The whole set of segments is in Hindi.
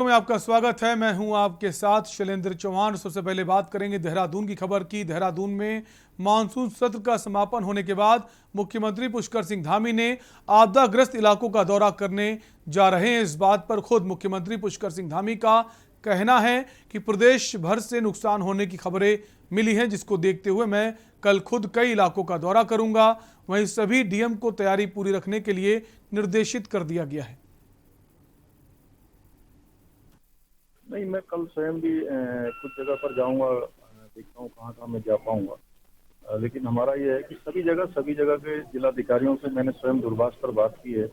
में आपका स्वागत है। मैं हूं आपके साथ शैलेंद्र चौहान। सबसे पहले बात करेंगे देहरादून की खबर की। देहरादून में मानसून सत्र का समापन होने के बाद मुख्यमंत्री पुष्कर सिंह धामी ने आपदाग्रस्त इलाकों का दौरा करने जा रहे हैं। इस बात पर खुद मुख्यमंत्री पुष्कर सिंह धामी का कहना है कि प्रदेश भर से नुकसान होने की खबरें मिली हैं, जिसको देखते हुए मैं कल खुद कई इलाकों का दौरा करूंगा। वहीं सभी डीएम को तैयारी पूरी रखने के लिए निर्देशित कर दिया गया है। नहीं, मैं कल स्वयं भी कुछ जगह पर जाऊंगा, देखता हूँ कहाँ कहाँ मैं जा पाऊंगा। लेकिन हमारा ये है कि सभी जगह के जिलाधिकारियों से मैंने स्वयं दूरभाष पर बात की है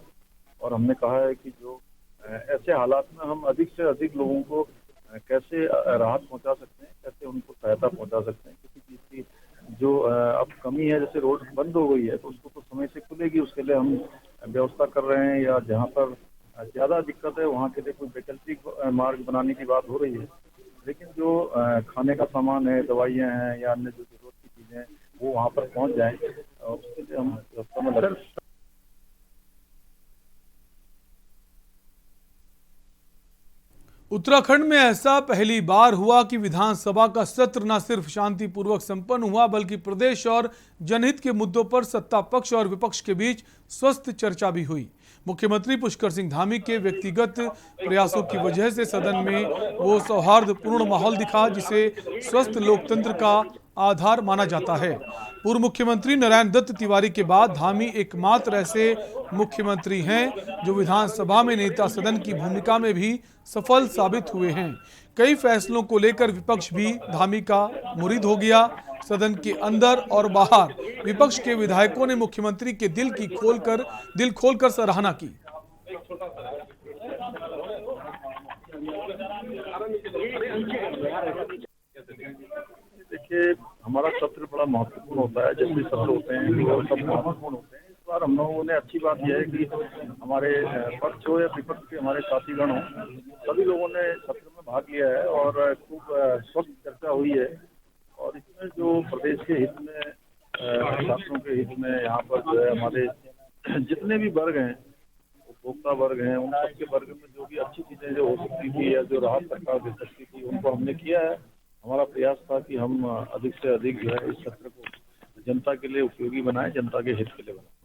और हमने कहा है कि जो ऐसे हालात में हम अधिक से अधिक लोगों को कैसे राहत पहुंचा सकते हैं, कैसे उनको सहायता पहुंचा सकते हैं। किसी चीज़ की जो अब कमी है, जैसे रोड बंद हो गई है तो उसको तो समय से खुलेगी, उसके लिए हम व्यवस्था कर रहे हैं, या जहाँ पर ज़्यादा दिक्कत है वहाँ के लिए कोई वैकल्पिक मार्ग बनाने की बात हो रही है। लेकिन जो खाने का सामान है, दवाइयाँ हैं या अन्य जो जरूरत की चीज़ें हैं वो वहाँ पर पहुँच जाएँ, उसके लिए हम व्यवस्था में लगे। उत्तराखंड में ऐसा पहली बार हुआ कि विधानसभा का सत्र न सिर्फ शांतिपूर्वक संपन्न हुआ, बल्कि प्रदेश और जनहित के मुद्दों पर सत्ता पक्ष और विपक्ष के बीच स्वस्थ चर्चा भी हुई। मुख्यमंत्री पुष्कर सिंह धामी के व्यक्तिगत प्रयासों की वजह से सदन में वो सौहार्दपूर्ण माहौल दिखा, जिसे स्वस्थ लोकतंत्र का आधार माना जाता है। पूर्व मुख्यमंत्री नारायण दत्त तिवारी के बाद धामी एकमात्र ऐसे मुख्यमंत्री हैं जो विधानसभा में नेता सदन की भूमिका में भी सफल साबित हुए हैं। कई फैसलों को लेकर विपक्ष भी धामी का मुरीद हो गया। सदन के अंदर और बाहर विपक्ष के विधायकों ने मुख्यमंत्री के दिल खोलकर सराहना की। देखिए, हमारा सत्र बड़ा महत्वपूर्ण होता है। जब भी सत्र होते हैं वो सब महत्वपूर्ण होते हैं। इस बार हम लोगों ने अच्छी बात यह है कि हमारे पक्ष हो या विपक्ष के हमारे साथीगण हो, सभी लोगों ने सत्र में भाग लिया है और खूब स्वस्थ चर्चा हुई है। और इसमें जो प्रदेश के हित में, छात्रों के हित में, यहाँ पर जो है हमारे जितने भी वर्ग हैं, उपभोक्ता वर्ग हैं, उन सबके वर्ग में जो भी अच्छी चीज़ें जो हो सकती थी या जो राहत सरकार दे सकती थी, उनको हमने किया है। हमारा प्रयास था कि हम अधिक से अधिक जो है इस सत्र को जनता के लिए उपयोगी बनाएं, जनता के हित के लिए बनाएं।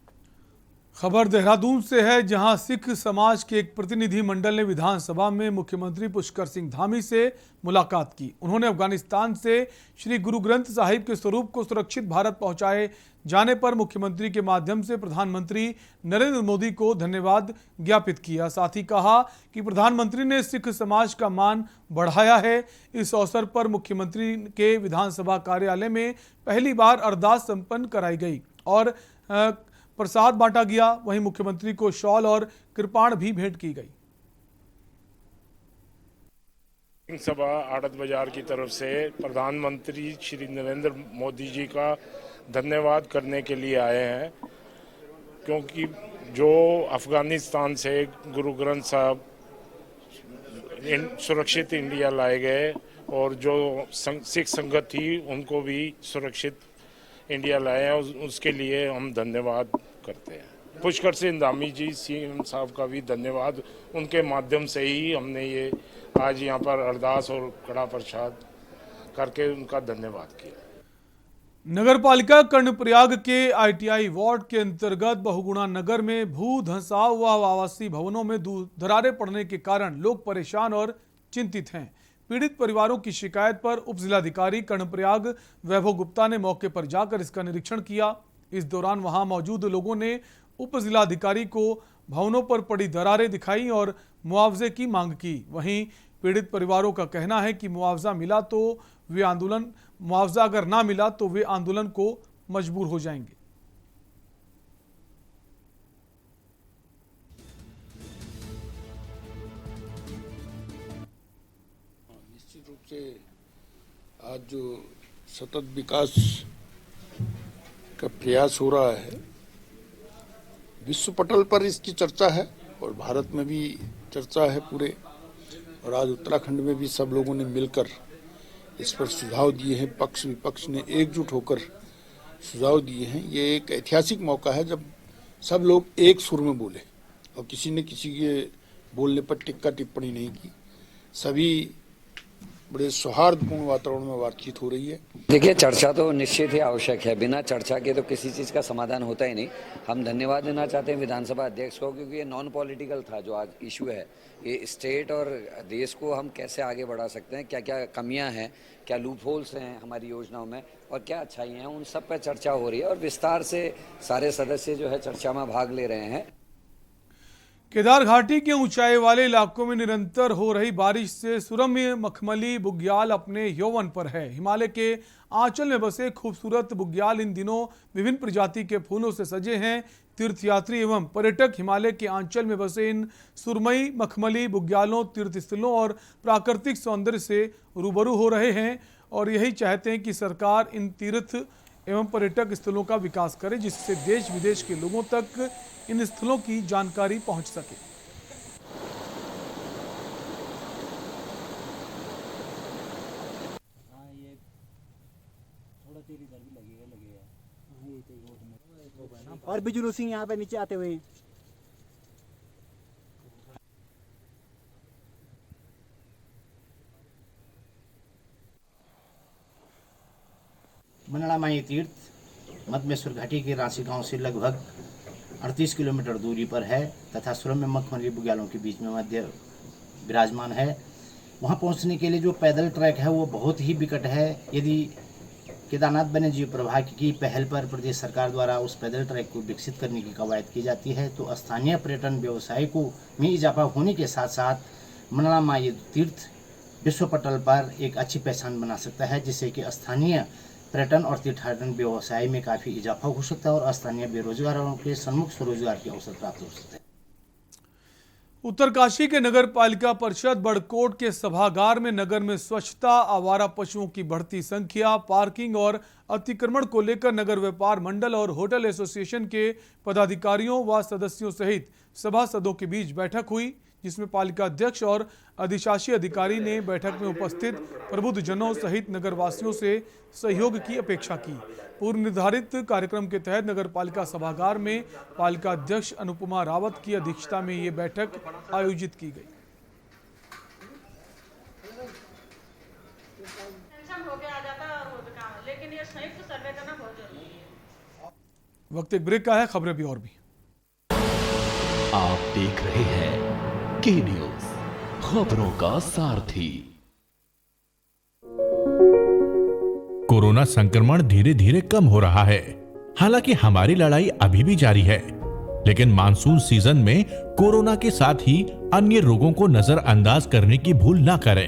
खबर देहरादून से है, जहां सिख समाज के एक प्रतिनिधि मंडल ने विधानसभा में मुख्यमंत्री पुष्कर सिंह धामी से मुलाकात की। उन्होंने अफगानिस्तान से श्री गुरु ग्रंथ साहिब के स्वरूप को सुरक्षित भारत पहुंचाए जाने पर मुख्यमंत्री के माध्यम से प्रधानमंत्री नरेंद्र मोदी को धन्यवाद ज्ञापित किया। साथ ही कहा कि प्रधानमंत्री ने सिख समाज का मान बढ़ाया है। इस अवसर पर मुख्यमंत्री के विधानसभा कार्यालय में पहली बार अरदास संपन्न कराई गई और प्रसाद बांटा गया। वहीं मुख्यमंत्री को शॉल और कृपाण भी भेंट की गई। सभा आड़त बाजार की तरफ से प्रधानमंत्री श्री नरेंद्र मोदी जी का धन्यवाद करने के लिए आए हैं, क्योंकि जो अफगानिस्तान से गुरु ग्रंथ साहब सुरक्षित इंडिया लाए गए और जो सिख संगत थी उनको भी सुरक्षित इंडिया लाए हैं, उसके लिए हम धन्यवाद करते हैं। पुष्कर सिंह धामी जी सीएम साहब का भी धन्यवाद, उनके माध्यम से ही हमने ये आज यहाँ पर अरदास और कड़ा प्रसाद करके उनका धन्यवाद किया। नगर पालिका कर्णप्रयाग के आईटीआई वार्ड के अंतर्गत बहुगुणा नगर में भू धंसाव व आवासीय भवनों में दरारें पड़ने के कारण लोग परेशान और चिंतित हैं। पीड़ित परिवारों की शिकायत पर उप जिलाधिकारी कर्णप्रयाग वैभव गुप्ता ने मौके पर जाकर इसका निरीक्षण किया। इस दौरान वहां मौजूद लोगों ने उप जिलाधिकारी को भवनों पर पड़ी दरारें दिखाई और मुआवजे की मांग की। वहीं पीड़ित परिवारों का कहना है कि मुआवजा मिला तो वे आंदोलन, मुआवजा अगर ना मिला तो वे आंदोलन को मजबूर हो जाएंगे। निश्चित रूप से आज जो सतत विकास का प्रयास हो रहा है, विश्व पटल पर इसकी चर्चा है और भारत में भी चर्चा है पूरे, और आज उत्तराखंड में भी सब लोगों ने मिलकर इस पर सुझाव दिए हैं। पक्ष विपक्ष ने एकजुट होकर सुझाव दिए हैं। ये एक ऐतिहासिक मौका है जब सब लोग एक सुर में बोले और किसी ने किसी के बोलने पर टिक्का टिप्पणी नहीं की। सभी बड़े सौहार्दपूर्ण वातावरण में बातचीत हो रही है। देखिए, चर्चा तो निश्चित ही आवश्यक है। बिना चर्चा के तो किसी चीज़ का समाधान होता ही नहीं। हम धन्यवाद देना चाहते हैं विधानसभा अध्यक्ष को, क्योंकि ये नॉन पॉलिटिकल था जो आज इशू है। ये स्टेट और देश को हम कैसे आगे बढ़ा सकते हैं, क्या क्या कमियां हैं, क्या लूप होल्स हैं हमारी योजनाओं में और क्या अच्छाइयाँ हैं, उन सब पर चर्चा हो रही है और विस्तार से सारे सदस्य जो है चर्चा में भाग ले रहे हैं। केदार घाटी के ऊंचाई वाले इलाकों में निरंतर हो रही बारिश से सुरम्य मखमली बुग्याल अपने यौवन पर है। हिमालय के आंचल में बसे खूबसूरत बुग्याल इन दिनों विभिन्न प्रजाति के फूलों से सजे हैं। तीर्थयात्री एवं पर्यटक हिमालय के आंचल में बसे इन सुरमई मखमली बुग्यालों, तीर्थ स्थलों और प्राकृतिक सौंदर्य से रूबरू हो रहे हैं और यही चाहते हैं कि सरकार इन तीर्थ एवं पर्यटक स्थलों का विकास करे, जिससे देश विदेश के लोगों तक इन स्थलों की जानकारी पहुंच सके। और भी जुलूस यहाँ पे नीचे आते हुए मनड़ा माई तीर्थ मधमेश्वर घाटी के रांसी गांव से लगभग 38 किलोमीटर दूरी पर है तथा सुरम्य मखमली बुग्यालों के बीच में मध्य विराजमान है। वहां पहुंचने के लिए जो पैदल ट्रैक है वो बहुत ही विकट है। यदि केदारनाथ वन्यजीव प्रभाग की पहल पर प्रदेश सरकार द्वारा उस पैदल ट्रैक को विकसित करने की कवायद की जाती है तो स्थानीय पर्यटन व्यवसाय को में इजाफा होने के साथ साथ मनड़ा माई तीर्थ विश्व पटल पर एक अच्छी पहचान बना सकता है, जिससे कि स्थानीय पर्यटन और तीर्थाटन व्यवसाय में काफ़ी इजाफा हो सकता है और स्थानीय बेरोजगारों के सन्मुख स्वरोजगार के अवसर प्राप्त हो सकते हैं। उत्तरकाशी के नगर पालिका परिषद बड़कोट के सभागार में नगर में स्वच्छता, आवारा पशुओं की बढ़ती संख्या, पार्किंग और अतिक्रमण को लेकर नगर व्यापार मंडल और होटल एसोसिएशन के पदाधिकारियों व सदस्यों सहित सभासदों के बीच बैठक हुई, जिसमें पालिका अध्यक्ष और अधिशासी अधिकारी ने बैठक में उपस्थित प्रबुद्धजनों सहित नगरवासियों से सहयोग की अपेक्षा की। पूर्व निर्धारित कार्यक्रम के तहत नगर पालिका सभागार में पालिका अध्यक्ष अनुपमा रावत की अध्यक्षता में ये बैठक आयोजित की गई। लेकिन ये संयुक्त सर्वे करना बहुत जरूरी है। वक्त एक ब्रेक का है, खबरें भी और भी। आप देख रहे हैं के न्यूज, खबरों का सारथी। कोरोना संक्रमण धीरे धीरे कम हो रहा है। हालांकि हमारी लड़ाई अभी भी जारी है, लेकिन मानसून सीजन में कोरोना के साथ ही अन्य रोगों को नजरअंदाज करने की भूल ना करें।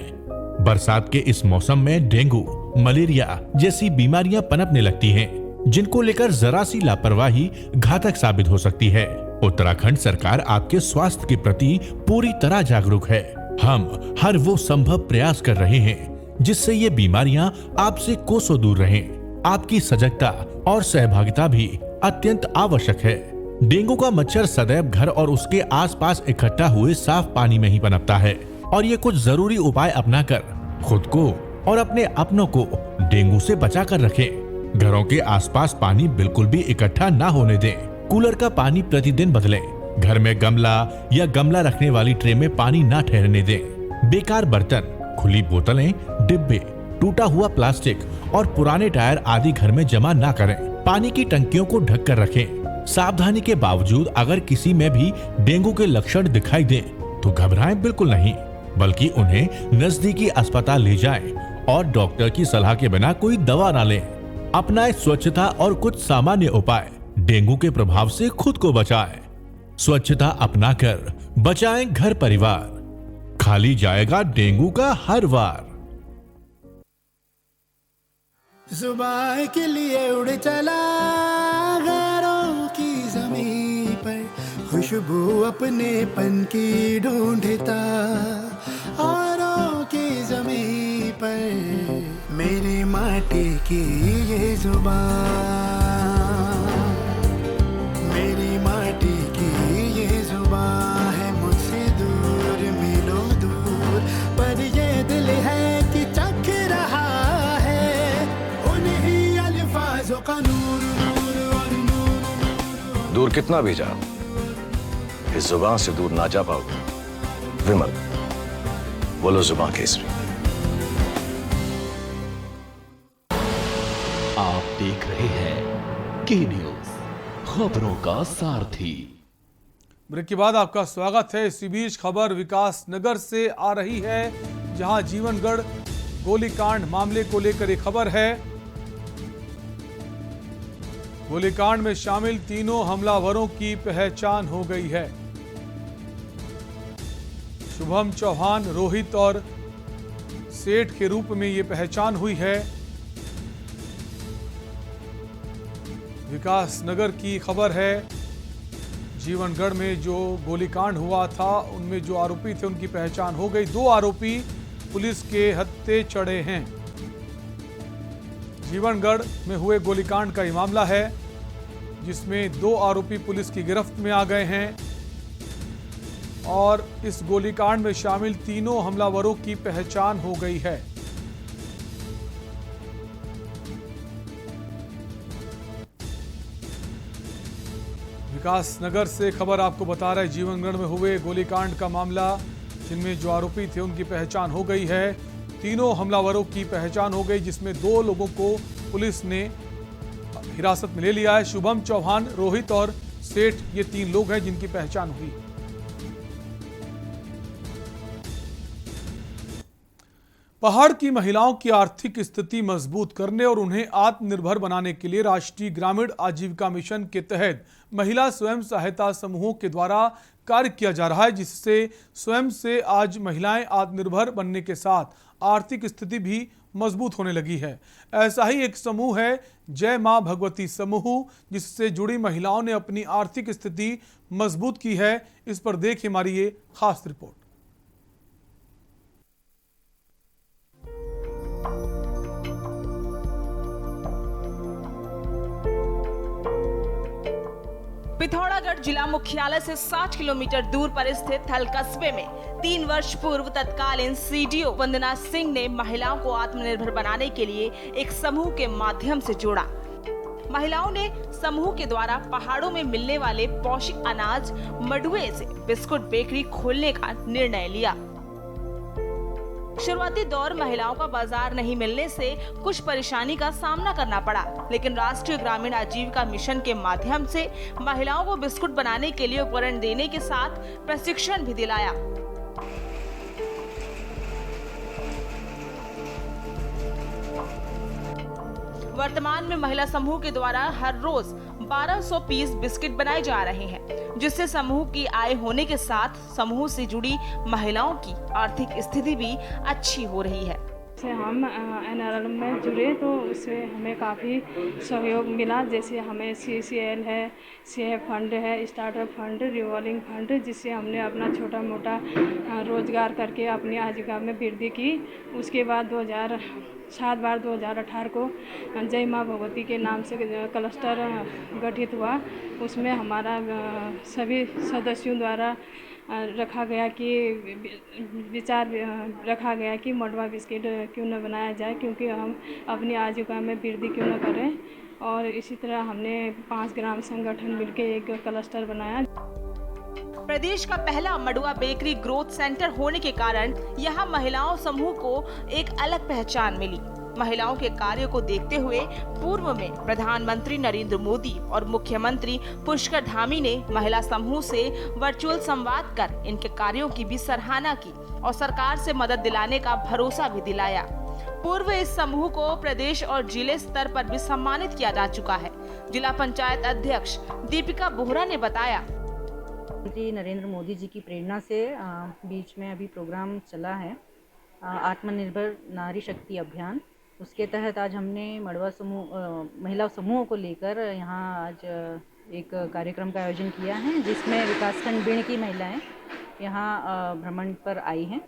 बरसात के इस मौसम में डेंगू, मलेरिया जैसी बीमारियां पनपने लगती हैं, जिनको लेकर जरा सी लापरवाही घातक साबित हो सकती है। उत्तराखंड सरकार आपके स्वास्थ्य के प्रति पूरी तरह जागरूक है। हम हर वो संभव प्रयास कर रहे हैं जिससे ये बीमारियां आपसे कोसों दूर रहें। आपकी सजगता और सहभागिता भी अत्यंत आवश्यक है। डेंगू का मच्छर सदैव घर और उसके आसपास इकट्ठा हुए साफ पानी में ही पनपता है और ये कुछ जरूरी उपाय अपनाकर खुद को और अपने अपनों को डेंगू से बचा कर रखें। घरों के आसपास पानी बिल्कुल भी इकट्ठा ना होने दें। कूलर का पानी प्रतिदिन बदलें। घर में गमला या गमला रखने वाली ट्रे में पानी ना ठहरने दें। बेकार बर्तन, खुली बोतलें, डिब्बे, टूटा हुआ प्लास्टिक और पुराने टायर आदि घर में जमा ना करें। पानी की टंकियों को ढक कर रखें। सावधानी के बावजूद अगर किसी में भी डेंगू के लक्षण दिखाई दें तो घबराएं बिल्कुल नहीं, बल्कि उन्हें नजदीकी अस्पताल ले जाएं और डॉक्टर की सलाह के बिना कोई दवा ना लें। अपनाएं स्वच्छता और कुछ सामान्य उपाय, डेंगू के प्रभाव से खुद को बचाएं। स्वच्छता अपनाकर बचाएं घर परिवार। खाली जाएगा डेंगू का हर वार। जुबान के लिए उड़ चला गैरों की ज़मीं पर, खुशबू अपनेपन की ढूंढता औरों की ज़मीं पर, मेरी माटी की ये जुबान, मेरी माटी की ये जुबान है मुझसे दूर मिलो दूर, पर ये दिल है कि चख रहा है उन्हीं अल्फाजों का नूर नूर और नूर। दूर कितना भी जा, इस जुबान से दूर ना जा पाओगे। विमल, बोलो जुबान केसरी। आप देख रहे हैं के न्यूज, खबरों का सारथी। ब्रेक के बाद आपका स्वागत है। इसी बीच खबर विकास नगर से आ रही है, जहां जीवनगढ़ गोलीकांड मामले को लेकर एक खबर है। गोलीकांड में शामिल तीनों हमलावरों की पहचान हो गई है। शुभम चौहान, रोहित और सेठ के रूप में ये पहचान हुई है। विकास नगर की खबर है। जीवनगढ़ में जो गोलीकांड हुआ था, उनमें जो आरोपी थे उनकी पहचान हो गई। 2 आरोपी पुलिस के हत्थे चढ़े हैं। जीवनगढ़ में हुए गोलीकांड का ये मामला है, जिसमें 2 आरोपी पुलिस की गिरफ्त में आ गए हैं और इस गोलीकांड में शामिल तीनों हमलावरों की पहचान हो गई है। विकास नगर से खबर आपको बता रहा है, जीवनगढ़ में हुए गोलीकांड का मामला, जिनमें जो आरोपी थे उनकी पहचान हो गई है। तीनों हमलावरों की पहचान हो गई, जिसमें 2 लोगों को पुलिस ने हिरासत में ले लिया है। शुभम चौहान, रोहित और सेठ, ये 3 लोग हैं जिनकी पहचान हुई। पहाड़ की महिलाओं की आर्थिक स्थिति मजबूत करने और उन्हें आत्मनिर्भर बनाने के लिए राष्ट्रीय ग्रामीण आजीविका मिशन के तहत महिला स्वयं सहायता समूहों के द्वारा कार्य किया जा रहा है, जिससे स्वयं से आज महिलाएं आत्मनिर्भर बनने के साथ आर्थिक स्थिति भी मजबूत होने लगी है। ऐसा ही एक समूह है जय मां भगवती समूह, जिससे जुड़ी महिलाओं ने अपनी आर्थिक स्थिति मजबूत की है। इस पर देखिए हमारी ये खास रिपोर्ट। पिथौरागढ़ जिला मुख्यालय से 60 किलोमीटर दूर पर स्थित थल कस्बे में 3 वर्ष पूर्व तत्कालीन सीडीओ वंदना सिंह ने महिलाओं को आत्मनिर्भर बनाने के लिए एक समूह के माध्यम से जोड़ा। महिलाओं ने समूह के द्वारा पहाड़ों में मिलने वाले पौष्टिक अनाज मडुए से बिस्कुट बेकरी खोलने का निर्णय लिया। शुरुआती दौर महिलाओं का बाजार नहीं मिलने से कुछ परेशानी का सामना करना पड़ा, लेकिन राष्ट्रीय ग्रामीण आजीविका मिशन के माध्यम से महिलाओं को बिस्कुट बनाने के लिए उपकरण देने के साथ प्रशिक्षण भी दिलाया। वर्तमान में महिला समूह के द्वारा हर रोज 1200 पीस बिस्किट बनाए जा रहे हैं, जिससे समूह की आय होने के साथ समूह से जुड़ी महिलाओं की आर्थिक स्थिति भी अच्छी हो रही है। हम एनआरएल में जुड़े तो उससे हमें काफ़ी सहयोग मिला। जैसे हमें CCL है, CF फंड है, स्टार्टअप फंड, रिवॉल्विंग फंड, जिससे हमने अपना छोटा मोटा रोजगार करके अपनी आजीविका में वृद्धि की। उसके बाद 2018 को जय मां भगवती के नाम से क्लस्टर गठित हुआ। उसमें हमारा सभी सदस्यों द्वारा रखा गया कि विचार रखा गया कि मडवा बिस्किट क्यों न बनाया जाए, क्योंकि हम अपनी आजीविका में वृद्धि क्यों न करें। और इसी तरह हमने 5 ग्राम संगठन मिलकर एक क्लस्टर बनाया। प्रदेश का पहला मडुआ बेकरी ग्रोथ सेंटर होने के कारण यहाँ महिलाओं समूह को एक अलग पहचान मिली। महिलाओं के कार्यों को देखते हुए पूर्व में प्रधानमंत्री नरेंद्र मोदी और मुख्यमंत्री पुष्कर धामी ने महिला समूह से वर्चुअल संवाद कर इनके कार्यों की भी सराहना की और सरकार से मदद दिलाने का भरोसा भी दिलाया। पूर्व इस समूह को प्रदेश और जिले स्तर पर भी सम्मानित किया जा चुका है। जिला पंचायत अध्यक्ष दीपिका बोहरा ने बताया, प्रधानमंत्री नरेंद्र मोदी जी की प्रेरणा से बीच में अभी प्रोग्राम चला है आत्मनिर्भर नारी शक्ति अभियान। उसके तहत आज हमने मडवा समूह महिला समूहों को लेकर यहाँ आज एक कार्यक्रम का आयोजन किया है, जिसमें विकासखंड बीण की महिलाएं यहाँ भ्रमण पर आई हैं।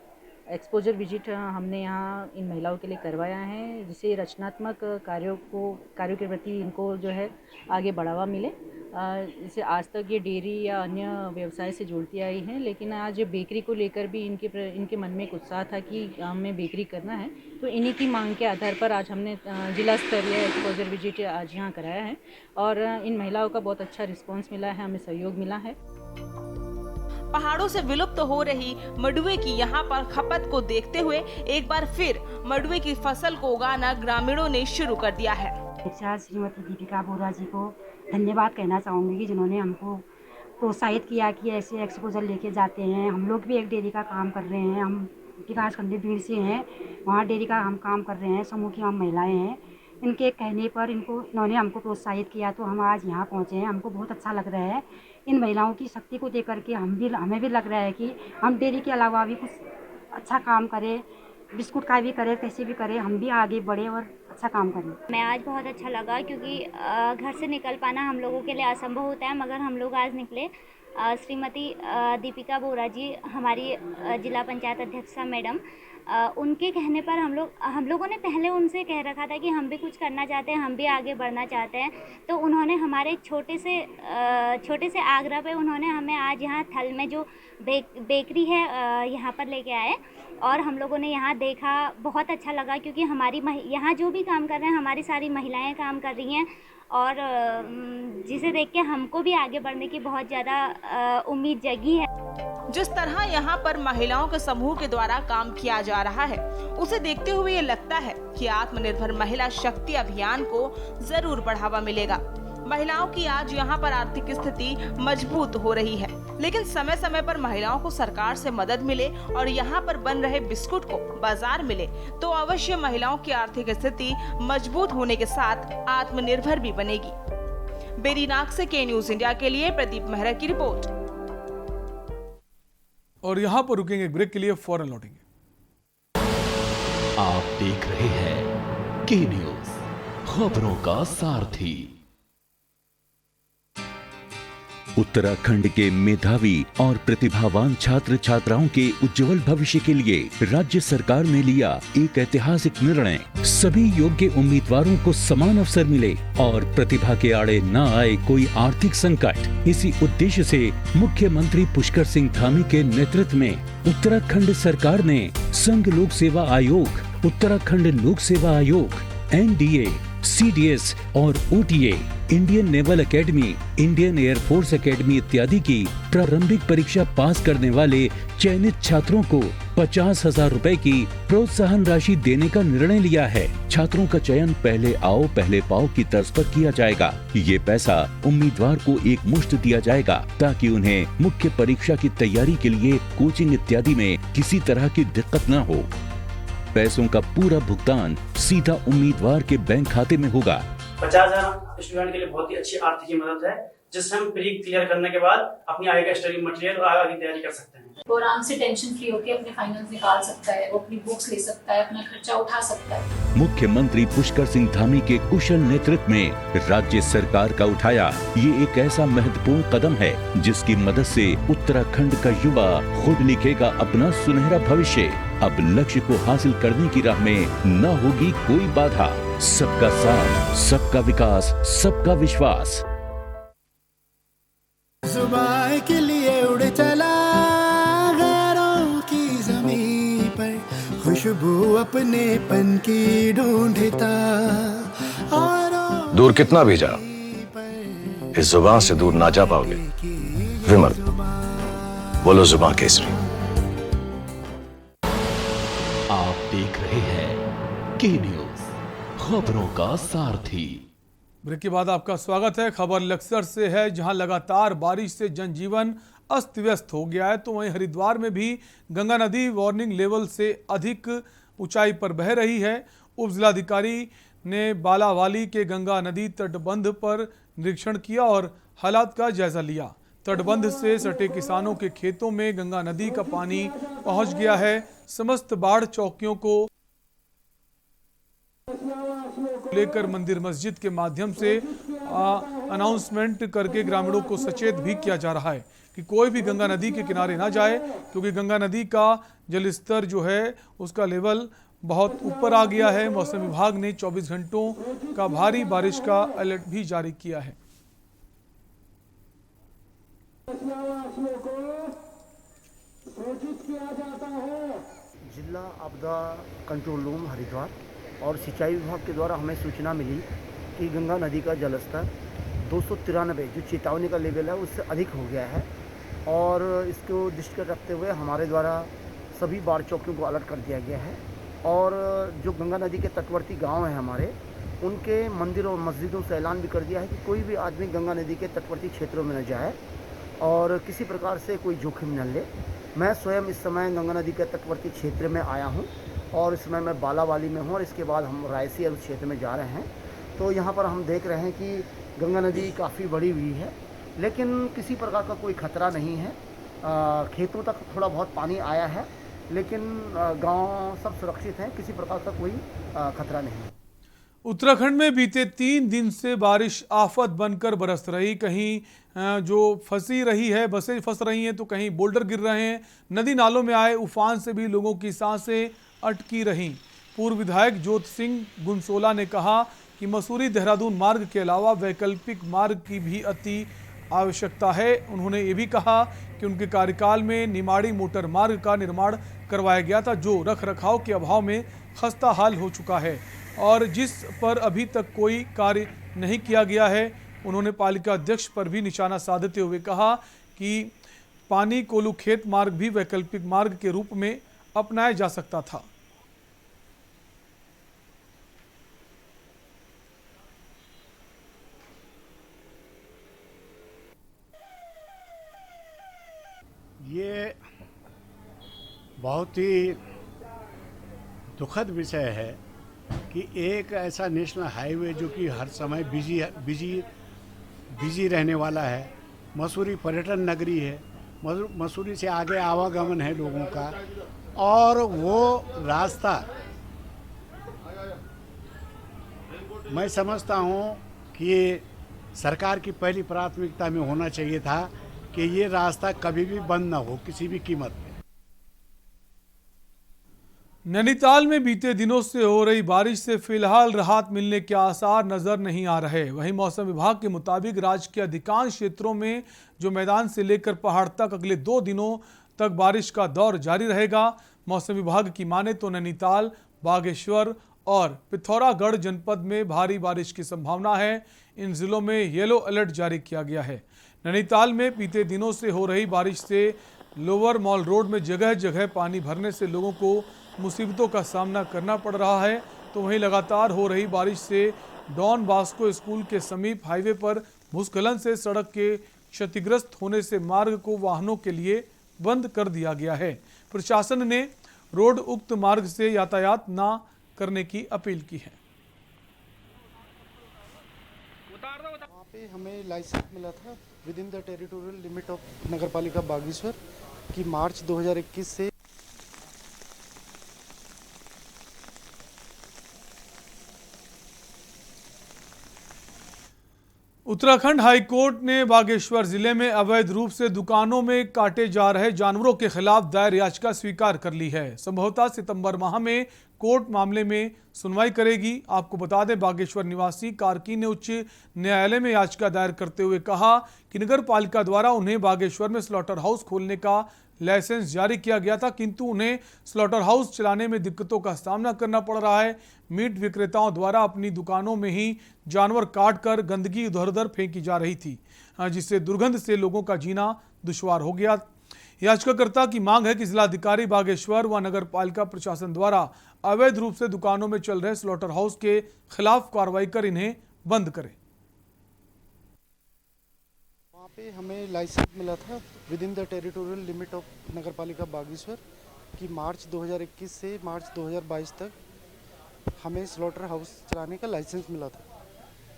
एक्सपोजर विजिट हमने यहाँ इन महिलाओं के लिए करवाया है, जिससे रचनात्मक कार्यों के प्रति इनको जो है आगे बढ़ावा मिले। जैसे आज तक ये डेयरी या अन्य व्यवसाय से जुड़ती आई हैं, लेकिन आज बेकरी को लेकर भी इनके मन में एक उत्साह था कि हमें बेकरी करना है। तो इन्हीं की मांग के आधार पर आज हमने जिला स्तरीय एक्सपोजर विजिट आज यहाँ कराया है और इन महिलाओं का बहुत अच्छा रिस्पांस मिला है, हमें सहयोग मिला है। पहाड़ों से विलुप्त हो रही मंडुए की यहाँ पर खपत को देखते हुए एक बार फिर मंडुए की फसल को उगाना ग्रामीणों ने शुरू कर दिया है। श्रीमती दीपिका बोरा जी को धन्यवाद कहना चाहूँगी कि जिन्होंने हमको प्रोत्साहित किया कि ऐसे एक्सपोजर लेके जाते हैं। हम लोग भी एक डेयरी का काम कर रहे हैं, हम विकास खंड भीड़ से हैं, वहाँ डेयरी का हम काम कर रहे हैं, समूह की हम महिलाएं हैं। इनके कहने पर इन्होंने हमको प्रोत्साहित किया तो हम आज यहाँ पहुँचे हैं। हमको बहुत अच्छा लग रहा है इन महिलाओं की शक्ति को देख करके हमें भी लग रहा है कि हम डेयरी के अलावा भी कुछ अच्छा काम करें, बिस्कुट का भी करें, कैसे भी करें, हम भी आगे बढ़े और अच्छा काम करें। मैं आज बहुत अच्छा लगा क्योंकि घर से निकल पाना हम लोगों के लिए असंभव होता है, मगर हम लोग आज निकले। श्रीमती दीपिका बोरा जी हमारी जिला पंचायत अध्यक्षा मैडम, उनके कहने पर हम लोगों ने पहले उनसे कह रखा था कि हम भी कुछ करना चाहते हैं, हम भी आगे बढ़ना चाहते हैं। तो उन्होंने हमारे छोटे से आग्रह पे उन्होंने हमें आज यहाँ थल में जो बेकरी है यहाँ पर लेके आए और हम लोगों ने यहाँ देखा। बहुत अच्छा लगा क्योंकि हमारी यहाँ जो भी काम कर रहे हैं हमारी सारी महिलाएं काम कर रही हैं और जिसे देख के हमको भी आगे बढ़ने की बहुत ज़्यादा उम्मीद जगी है। जिस तरह यहाँ पर महिलाओं के समूह के द्वारा काम किया जा रहा है उसे देखते हुए ये लगता है कि आत्मनिर्भर महिला शक्ति अभियान को जरूर बढ़ावा मिलेगा। महिलाओं की आज यहाँ पर आर्थिक स्थिति मजबूत हो रही है, लेकिन समय समय पर महिलाओं को सरकार से मदद मिले और यहाँ पर बन रहे बिस्कुट को बाजार मिले तो अवश्य महिलाओं की आर्थिक स्थिति मजबूत होने के साथ आत्मनिर्भर भी बनेगी। बेरीनाग से के न्यूज इंडिया के लिए प्रदीप मेहरा की रिपोर्ट। और यहाँ पर रुकेंगे एक ब्रेक के लिए, फौरन लौटेंगे। आप देख रहे हैं के न्यूज, खबरों का सारथी। उत्तराखंड के मेधावी और प्रतिभावान छात्र छात्राओं के उज्जवल भविष्य के लिए राज्य सरकार ने लिया एक ऐतिहासिक निर्णय। सभी योग्य उम्मीदवारों को समान अवसर मिले और प्रतिभा के आड़े न आए कोई आर्थिक संकट। इसी उद्देश्य से मुख्यमंत्री पुष्कर सिंह धामी के नेतृत्व में उत्तराखंड सरकार ने संघ लोक सेवा आयोग, उत्तराखंड लोक सेवा आयोग, NDA, CDS और OTA, Indian naval academy, Indian air force academy इत्यादि की प्रारंभिक परीक्षा पास करने वाले चयनित छात्रों को 50,000 रुपए की प्रोत्साहन राशि देने का निर्णय लिया है। छात्रों का चयन पहले आओ पहले पाओ की तर्ज पर किया जाएगा। ये पैसा उम्मीदवार को एक मुश्त दिया जाएगा ताकि उन्हें मुख्य परीक्षा की तैयारी के लिए कोचिंग इत्यादि में किसी तरह की दिक्कत न हो। पैसों का पूरा भुगतान सीधा उम्मीदवार के बैंक खाते में होगा। 50,000 स्टूडेंट के लिए बहुत ही अच्छी आर्थिक मदद है, जिससे हम प्री क्लियर करने के बाद अपनी आगे का स्टडी मटेरियल और आगे की तैयारी कर सकते हैं। वो आराम से टेंशन फ्री होकर अपने फाइनल्स निकाल सकता है, वो अपनी बुक्स ले सकता है, अपना खर्चा उठा सकता है। मुख्यमंत्री पुष्कर सिंह धामी के कुशल नेतृत्व में राज्य सरकार का उठाया ये एक ऐसा महत्वपूर्ण कदम है जिसकी मदद से उत्तराखंड का युवा खुद लिखेगा अपना सुनहरा भविष्य। अब लक्ष्य को हासिल करने की राह में न होगी कोई बाधा। सबका साथ, सबका विकास, सबका विश्वास। जुबान के लिए उड़ चला गैरों की ज़मीं पर, खुशबू अपने पन की ढूंढता। दूर कितना भी जाओ, इस जुबान से दूर ना जा पाओगे। विमल, बोलो जुबान केसरी। आप देख रहे हैं के न्यूज, खबरों का सारथी। ब्रेक के बाद आपका स्वागत है। खबर लक्सर से है, जहां लगातार बारिश से जनजीवन अस्त व्यस्त हो गया है, तो वहीं हरिद्वार में भी गंगा नदी वार्निंग लेवल से अधिक ऊंचाई पर बह रही है। उप जिलाधिकारी ने बालावाली के गंगा नदी तटबंध पर निरीक्षण किया और हालात का जायजा लिया। तटबंध से सटे किसानों के खेतों में गंगा नदी का पानी पहुंच गया है। समस्त बाढ़ चौकियों को लेकर मंदिर मस्जिद के माध्यम से अनाउंसमेंट करके ग्रामीणों को सचेत भी किया जा रहा है कि कोई भी गंगा नदी के किनारे ना जाए, क्योंकि गंगा नदी का जलस्तर जो है उसका लेवल बहुत ऊपर आ गया है। मौसम विभाग ने 24 घंटों का भारी बारिश का अलर्ट भी जारी किया है। जिला आपदा कंट्रोल रूम हरिद्वार और सिंचाई विभाग के द्वारा हमें सूचना मिली कि गंगा नदी का जलस्तर 293 जो चेतावनी का लेवल है उससे अधिक हो गया है। और इसको दृष्टिगत रखते हुए हमारे द्वारा सभी बाढ़ चौकियों को अलर्ट कर दिया गया है। और जो गंगा नदी के तटवर्ती गांव हैं हमारे, उनके मंदिरों और मस्जिदों से ऐलान भी कर दिया है कि कोई भी आदमी गंगा नदी के तटवर्ती क्षेत्रों में न जाए और किसी प्रकार से कोई जोखिम न ले। मैं स्वयं इस समय गंगा नदी के तटवर्ती क्षेत्र में आया हूं और इस समय मैं बालावाली में हूं और इसके बाद हम रायसी और उस क्षेत्र में जा रहे हैं। तो यहाँ पर हम देख रहे हैं कि गंगा नदी काफ़ी बड़ी हुई है, लेकिन किसी प्रकार का कोई खतरा नहीं है। खेतों तक थोड़ा बहुत पानी आया है, लेकिन गांव सब सुरक्षित हैं, किसी प्रकार का कोई खतरा नहीं है। उत्तराखंड में बीते 3 दिन से बारिश आफत बनकर बरस रही। कहीं जो फंसी रही है, बसें फंस रही हैं, तो कहीं बोल्डर गिर रहे हैं। नदी नालों में आए उफान से भी लोगों की सांसें अटकी रहीं। पूर्व विधायक ज्योत सिंह गुनसोला ने कहा कि मसूरी देहरादून मार्ग के अलावा वैकल्पिक मार्ग की भी अति आवश्यकता है। उन्होंने ये भी कहा कि उनके कार्यकाल में निमाड़ी मोटर मार्ग का निर्माण करवाया गया था, जो रख रखाव के अभाव में खस्ता हाल हो चुका है और जिस पर अभी तक कोई कार्य नहीं किया गया है। उन्होंने पालिका अध्यक्ष पर भी निशाना साधते हुए कहा कि पानी कोलू खेत मार्ग भी वैकल्पिक मार्ग के रूप में अपनाया जा सकता था। ये बहुत ही दुखद विषय है कि एक ऐसा नेशनल हाईवे जो कि हर समय बिजी रहने वाला है, मसूरी पर्यटन नगरी है, मसूरी से आगे आवागमन है लोगों का, और वो रास्ता मैं समझता हूँ कि सरकार की पहली प्राथमिकता में होना चाहिए था कि ये रास्ता कभी भी बंद ना हो किसी भी कीमत पे। नैनीताल में बीते दिनों से हो रही बारिश से फिलहाल राहत मिलने के आसार नजर नहीं आ रहे। वहीं मौसम विभाग के मुताबिक राज्य के अधिकांश क्षेत्रों में जो मैदान से लेकर पहाड़ तक अगले 2 दिनों तक बारिश का दौर जारी रहेगा। मौसम विभाग की माने तो नैनीताल, बागेश्वर और पिथौरागढ़ जनपद में भारी बारिश की संभावना है। इन जिलों में येलो अलर्ट जारी किया गया है। नैनीताल में बीते दिनों से हो रही बारिश से लोअर मॉल रोड में जगह जगह पानी भरने से लोगों को मुसीबतों का सामना करना पड़ रहा है। तो वहीं लगातार हो रही बारिश से डॉन बास्को स्कूल के समीप हाईवे पर भूस्खलन से सड़क के क्षतिग्रस्त होने से मार्ग को वाहनों के लिए बंद कर दिया गया है। प्रशासन ने रोड उक्त मार्ग से यातायात न करने की अपील की है। वहाँ पे हमें लाइसेंस मिला था with in the territorial limit of नगरपालिका बागेश्वर कि मार्च 2021 से उत्तराखंड हाईकोर्ट ने बागेश्वर जिले में अवैध रूप से दुकानों में काटे जा रहे जानवरों के खिलाफ दायर याचिका स्वीकार कर ली है। संभवतः सितंबर माह में कोर्ट मामले में सुनवाई करेगी। आपको बता दें, बागेश्वर निवासी कार्की ने उच्च न्यायालय में याचिका दायर करते हुए कहा कि नगर पालिका द्वारा उन्हें बागेश्वर में स्लॉटर हाउस खोलने का लाइसेंस जारी किया गया था, किंतु उन्हें स्लॉटर हाउस चलाने में दिक्कतों का सामना करना पड़ रहा है। मीट विक्रेताओं द्वारा अपनी दुकानों में ही जानवर काटकर गंदगी इधर उधर फेंकी जा रही थी, जिससे दुर्गंध से लोगों का जीना दुश्वार हो गया। याचिकाकर्ता की मांग है कि जिलाधिकारी बागेश्वर व नगर पालिका प्रशासन द्वारा अवैध रूप से दुकानों में चल रहे स्लॉटर हाउस के खिलाफ कार्रवाई कर इन्हें बंद करें। वहाँ पे हमें लाइसेंस मिला था with in the territorial limit of नगरपालिका बागेश्वर कि मार्च 2021 से मार्च 2022 तक हमें स्लॉटर हाउस चलाने का लाइसेंस मिला था।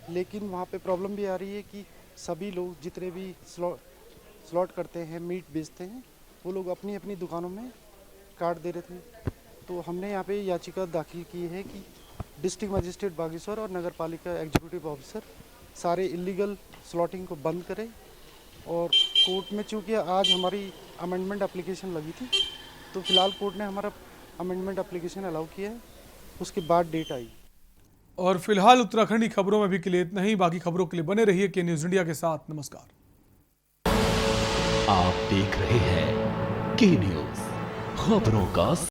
लेकिन वहाँ पे प्रॉब्लम भी आ रही है कि सभी लोग जितने भी स्लॉट करते हैं, मीट बेचते हैं, वो लोग अपनी अपनी दुकानों में काट दे रहे थे। तो हमने यहाँ पे याचिका दाखिल की है कि डिस्ट्रिक्ट मजिस्ट्रेट बागेश्वर और नगर पालिका एग्जीक्यूटिव ऑफिसर सारे इलीगल स्लॉटिंग को बंद करें। और कोर्ट में चूँकि आज हमारी अमेंडमेंट एप्लीकेशन लगी थी, तो फिलहाल कोर्ट ने हमारा अमेंडमेंट एप्लीकेशन अलाउ किया है, उसके बाद डेट आई। और फिलहाल उत्तराखंड की खबरों में भी के लिए इतना ही। बाकी खबरों के लिए बने रहिए के न्यूज़ इंडिया के साथ। नमस्कार। आप देख रहे हैं के न्यूज़, खबरों का